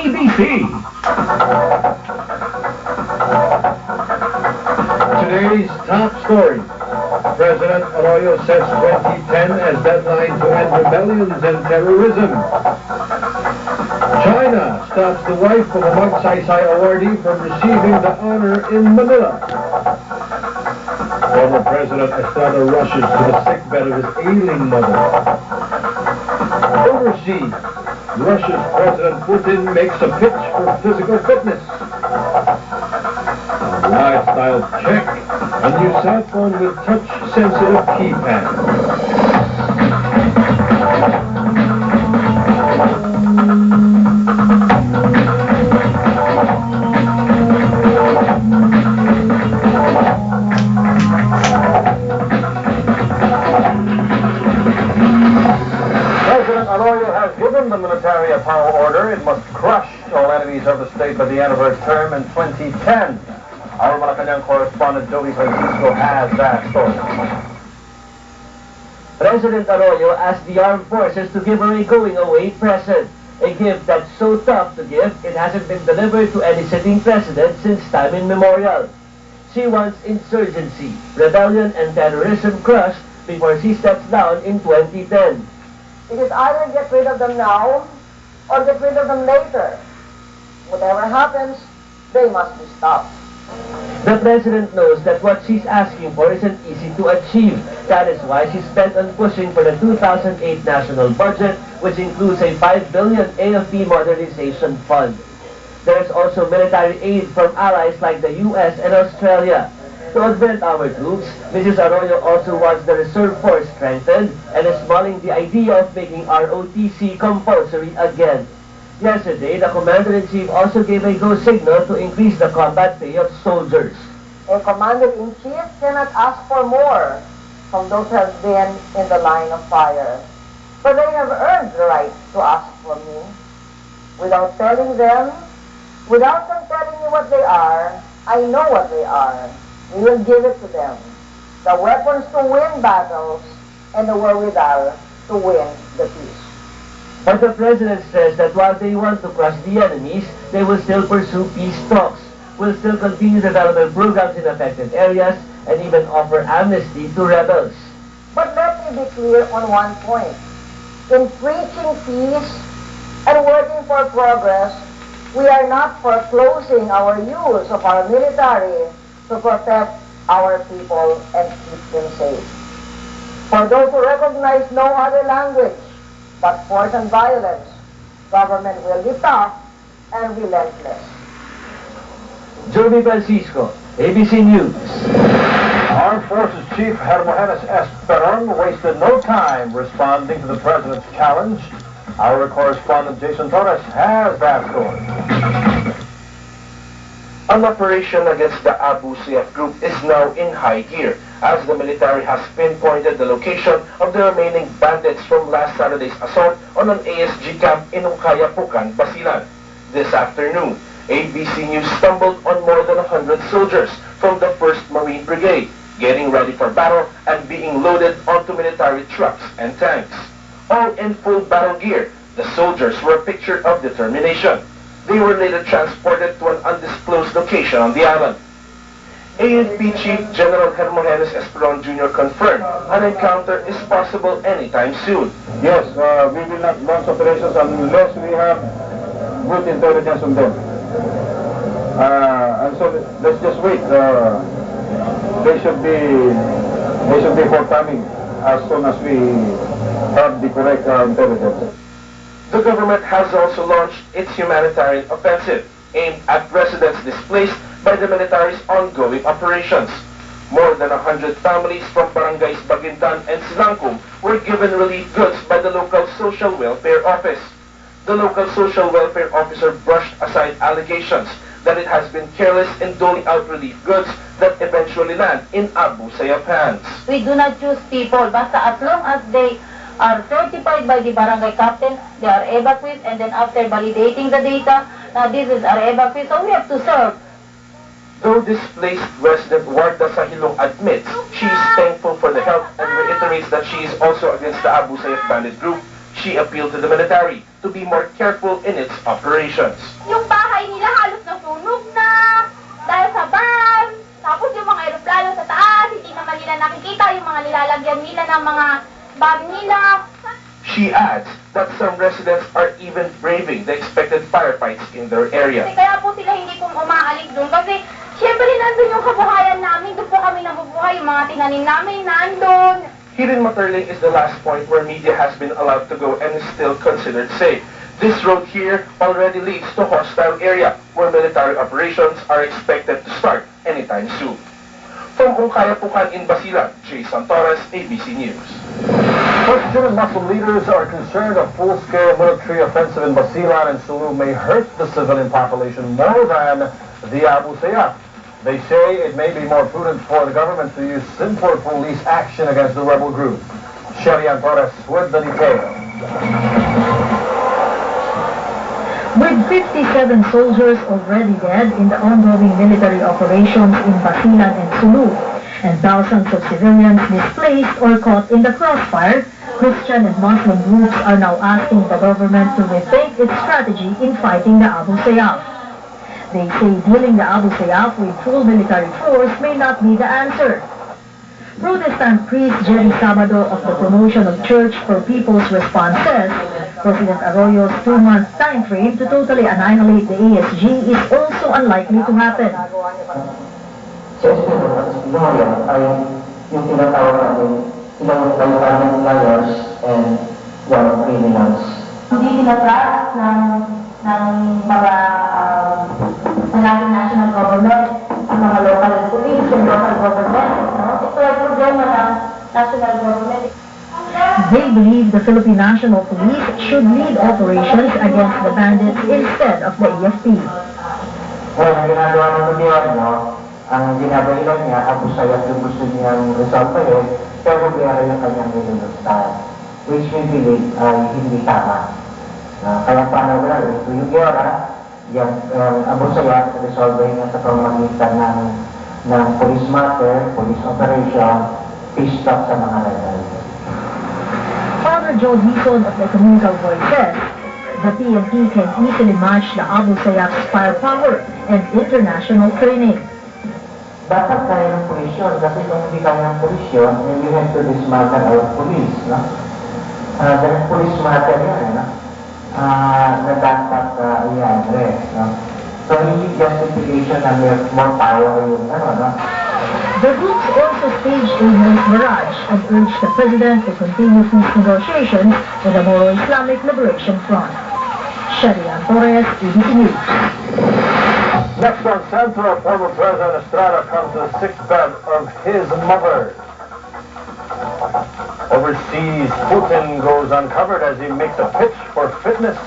ABC. Today's top story. President Arroyo sets 2010 as deadline to end rebellions and terrorism. China stops the wife of a Magsaysay awardee from receiving the honor in Manila. Former President Estrada rushes to the sickbed of his ailing mother. Overseas, Russia's President Putin makes a pitch for physical fitness. A lifestyle check, a new cell phone with touch-sensitive keypad. Arroyo has given the military a power order. It must crush all enemies of the state by the end of her term in 2010. Our Malacanang correspondent Joey Francisco has that story. President Arroyo asked the armed forces to give her a going-away present, a gift that's so tough to give it hasn't been delivered to any sitting president since time immemorial. She wants insurgency, rebellion, and terrorism crushed before she steps down in 2010. It is either get rid of them now or get rid of them later. Whatever happens, they must be stopped. The president knows that what she's asking for isn't easy to achieve. That is why she's bent on pushing for the 2008 national budget, which includes a $5 billion AFP modernization fund. There's also military aid from allies like the US and Australia. To augment our troops, Mrs. Arroyo also wants the reserve force strengthened and is mulling the idea of making ROTC compulsory again. Yesterday, the Commander-in-Chief also gave a go signal to increase the combat pay of soldiers. A Commander-in-Chief cannot ask for more from those who have been in the line of fire. But they have earned the right to ask for me. Without telling them, without them telling me what they are, I know what they are. We will give it to them. The weapons to win battles and the wherewithal to win the peace. But the President says that while they want to crush the enemies, they will still pursue peace talks, will still continue development programs in affected areas, and even offer amnesty to rebels. But let me be clear on one point. In preaching peace and working for progress, we are not foreclosing our use of our military to protect our people and keep them safe. For those who recognize no other language but force and violence, government will be tough and relentless. Joey Francisco, ABC News. Armed Forces Chief Hermogenes Esperon wasted no time responding to the President's challenge. Our correspondent Jason Torres has that story. An operation against the Abu Sayyaf group is now in high gear, as the military has pinpointed the location of the remaining bandits from last Saturday's assault on an ASG camp in Ucaya, Pucan, Basilan. This afternoon, ABC News stumbled on more than 100 soldiers from the 1st Marine Brigade, getting ready for battle and being loaded onto military trucks and tanks. All in full battle gear, the soldiers were a picture of determination. They were later transported to an undisclosed location on the island. AFP Chief General Hermogenes Esperon Jr. confirmed an encounter is possible anytime soon. Yes, we will not launch operations unless we have good intelligence on them. And so let's just wait. They should be forthcoming as soon as we have the correct intelligence. The government has also launched its humanitarian offensive aimed at residents displaced by the military's ongoing operations. More than 100 families from barangays Bagintan and Silangkum were given relief goods by the local social welfare office. The local social welfare officer brushed aside allegations that it has been careless in doling out relief goods that eventually land in Abu Sayyaf hands. We do not choose people, basta as long as they are certified by the barangay captain, they are evacuees, and then after validating the data, this is our evacuees, so we have to serve. Though displaced resident Warda Sahilong admits she is thankful for the help and reiterates that she is also against the Abu Sayyaf bandit group, She appealed to the military to be more careful in its operations. Yung bahay nila halos nasunog na dahil sa ban. Tapos yung mga eroplano sa taas, hindi naman nila nakikita yung mga nilalagyan nila ng mga bomb nila. She adds that some residents are even braving the expected firefights in their area. Kaya po sila hindi po umaalis doon kasi syempre nandun yung kabuhayan namin, doon po kami nabubuhay, yung mga tinanim namin nandun. Here in Materling is the last point where media has been allowed to go and is still considered safe. This road here already leads to hostile area where military operations are expected to start anytime soon. From Ungkayapukan in Basilan, Jason Torres, ABC News. Christian and Muslim leaders are concerned a full-scale military offensive in Basilan and Sulu may hurt the civilian population more than the Abu Sayyaf. They say it may be more prudent for the government to use simpler police action against the rebel group. Sherian Torres with the details. With 57 soldiers already dead in the ongoing military operations in Basilan and Sulu, and thousands of civilians displaced or caught in the crossfire, Christian and Muslim groups are now asking the government to rethink its strategy in fighting the Abu Sayyaf. They say dealing the Abu Sayyaf with full military force may not be the answer. Protestant priest Jerry Sabado of the Promotion of Church for People's Response says President Arroyo's 2-month time frame to totally annihilate the ASG is also unlikely to happen. Sa Espinosa ay yung tinatawag natin ilang violent liars and war criminals. Hindi tinatras ng mga national government, ang mga local police and local government. No? Ito ay problema ng national government. They believe the Philippine National Police should lead operations against the bandits instead of the AFP. Well, ang ginagawa ng gobyerno, ang ginagawa niya, Abu Sayyaf yung gusto niyang resolve pero biyara yung kanyang nilulustahan, which we believe ay hindi tama. Kaya paano na ito yung giyara, yung Abu Sayyaf resolve niya sa pamamagitan ng police matter, police operation, peace talk sa mga rebel. Father Joe Dizon of the Ecumenical Voice says the PNP can easily match the Abu Sayyaf's firepower and international training. Dapat kaya ng pulis yun, kasi kung hindi kaya ng pulis yun, you have to dismantle our police, no? Dahil police matter yan, no? Na dapat i-address, no? So, hindi justification na may more power yung, no? The groups also staged a night barrage and urged the president to continue peace negotiations with the Moro Islamic Liberation Front. Sherian Torres, ABC News. Next on Central, former President Estrada comes to the sickbed of his mother. Overseas, Putin goes uncovered as he makes a pitch for fitness.